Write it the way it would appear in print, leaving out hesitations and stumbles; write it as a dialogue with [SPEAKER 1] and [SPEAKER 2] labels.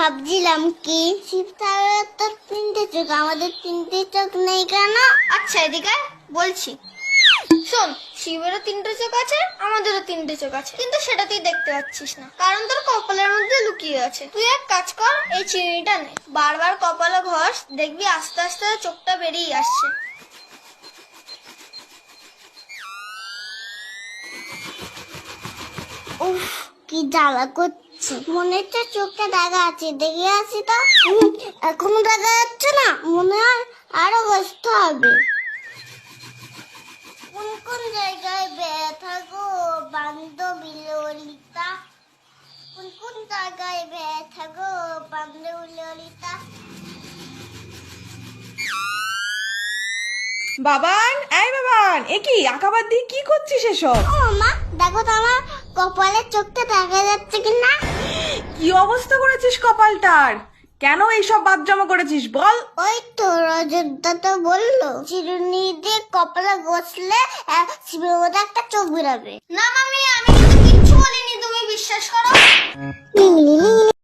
[SPEAKER 1] ভাবছিলাম কি শিব ঠাকুরের তো 3টে চোখ, আমাদের 3টে চোখ নেই কেন?
[SPEAKER 2] আচ্ছা এদিকে বলছি, শোন, শিবেরও 3টে চোখ আছে, আমাদেরও 3টে চোখ আছে, কিন্তু সেটা তুই দেখতে পাচ্ছিস না, কারণ তোর কপালের মধ্যে লুকিয়ে আছে। তুই এক কাজ কর, এই চিনিটা নে, বারবার কপালে ঘষ, দেখবি আস্তে আস্তে চোখটা বেরিয়ে আসছে।
[SPEAKER 1] উফ, কি জ্বালা করছে, মনে হচ্ছে চোখটা দাগা আছে, দেখে আসি তো। এখনো দাগা যাচ্ছে না, মনে হয় আরো বসতে হবে। কোন কোন জায়গায় ব্যথা গো বান্ধবী ললিতা, কোন কোন জায়গায় ব্যথা গো বান্ধবী ললিতা।
[SPEAKER 3] বাবান, এই বাবান, এ কি আঁকাবাদ দিয়ে কি করছিস এসব?
[SPEAKER 1] ও মা, দেখো তো আমার কপালের চোখটা দেখা যাচ্ছে কিনা।
[SPEAKER 3] কি অবস্থা করেছিস কপালটার? কেন এইসব বাদ জমা করেছিস বল?
[SPEAKER 1] ওই তো রজতদা তো বললো চিরুনি দিয়ে কপালে ঘষলে শিবের মধ্যে একটা চোখ বেরোবে।
[SPEAKER 2] না মামি, আমি কিন্তু কিচ্ছু বলিনি, তুমি বিশ্বাস করো।